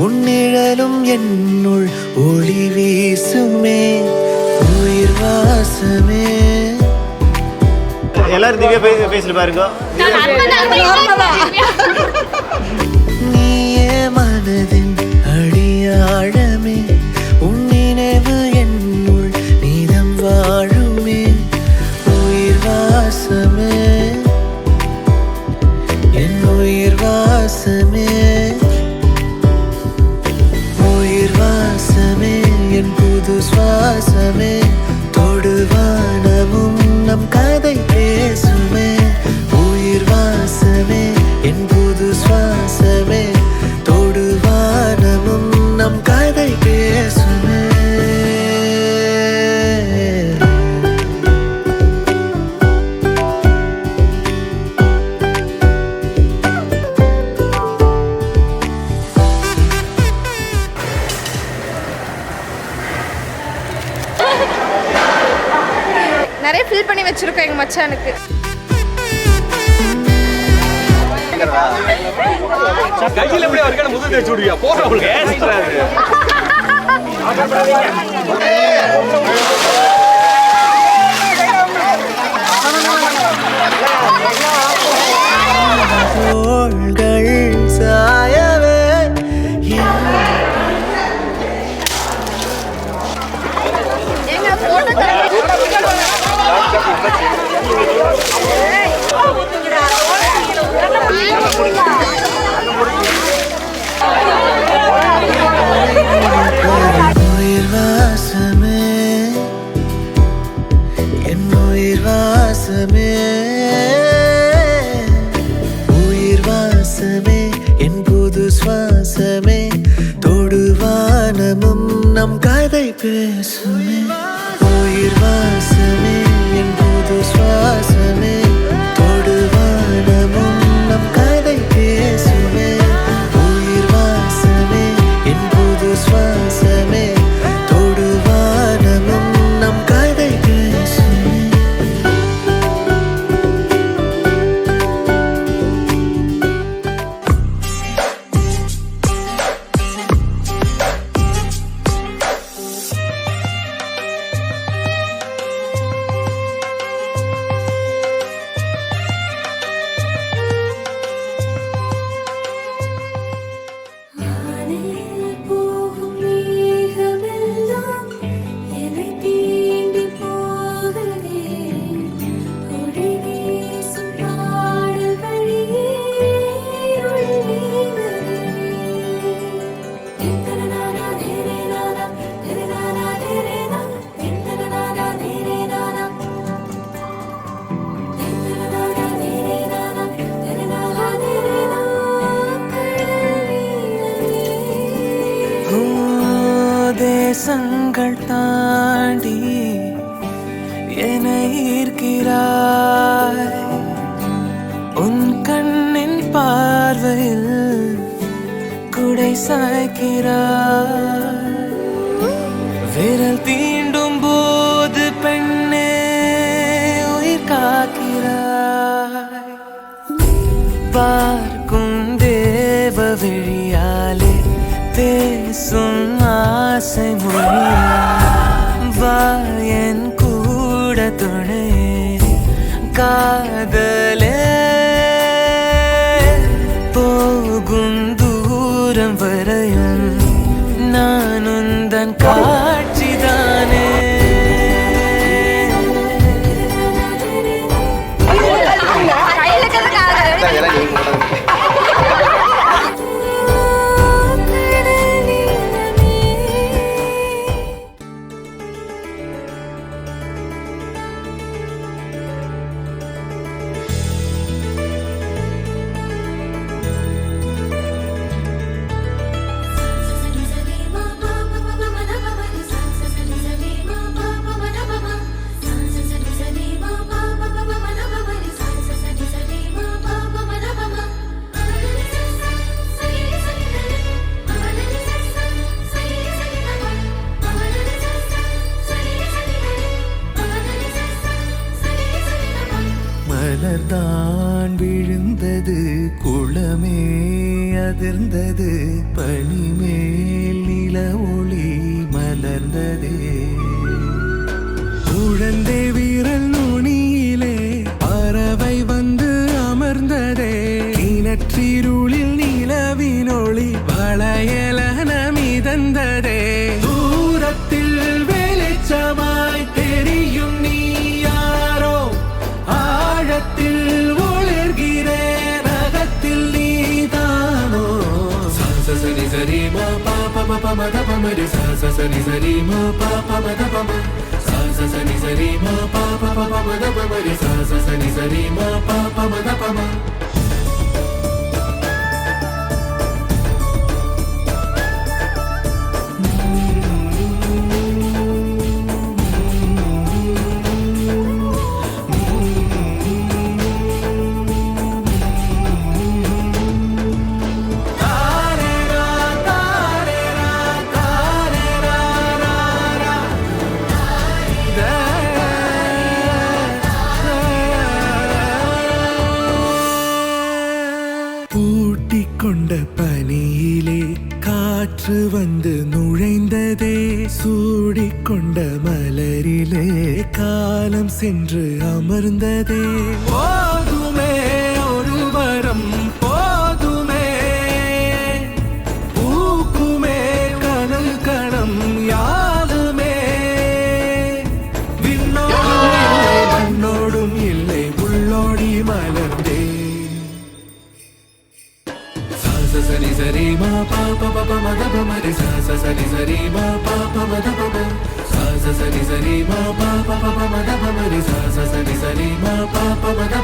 உன் நிழலும் என்னுள் ஒளி வீசுமே உயிர் வாசமே. எல்லாரும் திவ்யா பேசல பாருங்க. நீயே மனதின் அடியாழமே உன் நினைவு என்னுள் நீதம் வாழுமே உயிர் வாசமே என் உயிர் வாசமே. உயிர் வாசமே என் புது சுவாசமே தொடுவானமும் நம் கதை பேசுமே உயிர் வாசமே என் புது சுவாசமே தொடுவானமும் நம் கதை பேசுமே. நிறைய ஃபில் பண்ணி வச்சிருக்கோம் எங்க மச்சானுக்கு. கையில எப்படி அவருக்கு முதல் தேய்ச்சி விடுவியா போறவங்களுக்கு தோள்கள் சாயவே எங்க போட்டோ உயிர் வாசமே என் உயிர் வாசமே உயிர் வாசமே என் புது சுவாசமே தொடுவானமும் நம் கதை பேசுமே உயிர் வாசமே என் புது சுவாசமே தொடுவானமும் நம் கதை பேசுமே உயிர் வாசமே என் புது சுவாசமே தொடுவானமும் நம் கதை பேசுமே. தேசங்கள் தாண்டி என்னை ஈர்க்கிறாய் உன் கண்ணின் பார்வையில் குடை சாய்க்கிறாய் விரல் தீண்டும் போது பெண்ணே உயிர் காக்கிறாய் பார்க்கும் தேவ விழியாலே பேசும் ஆசை மொழியால் வா என் கூட துணை காதலே போகும் தூரம் வரையும் நான் உந்தன் காட்சிதானே. மலர்தான் விழுந்தது குளமே அதிர்ந்தது பனிமேல் நில ஒளி மலர்ந்ததே குழந்தை வீரல் நுனியிலே பறவை வந்து அமர்ந்ததே கிணற்றிருளில் நிலவினொளி வளையலன மிதந்ததே தூரத்தில் வெளிச்சமாய் தெரியும் நீ யாரோ ஆழத்தில் ஒளிர்கிறேன் நகத்தில் நீதானோ சரி சரி மா பாப மத பமரி சரி சரி மா பாப மத பம சரி சரி மா பாப மத பமரி சரி சரி மா பாப மத பம பூட்டிக்கொண்ட பனியிலே காற்று வந்து நுழைந்ததே சூடிக்கொண்ட மலரிலே காலம் சென்று அமர்ந்ததே போதுமே ஒரு வரம் போதுமே பூக்குமே கனல் கணம் யாருமே விண்ணோடும் இல்லை மண்ணோடும் இல்லை உள்ளோடி மலர்ந்தே சரி சரி மா பாப மத பமரி சரி சரி மா பாப மத பம சரி சரி மா பாப மத பமரி சரி சரி மா பாப மத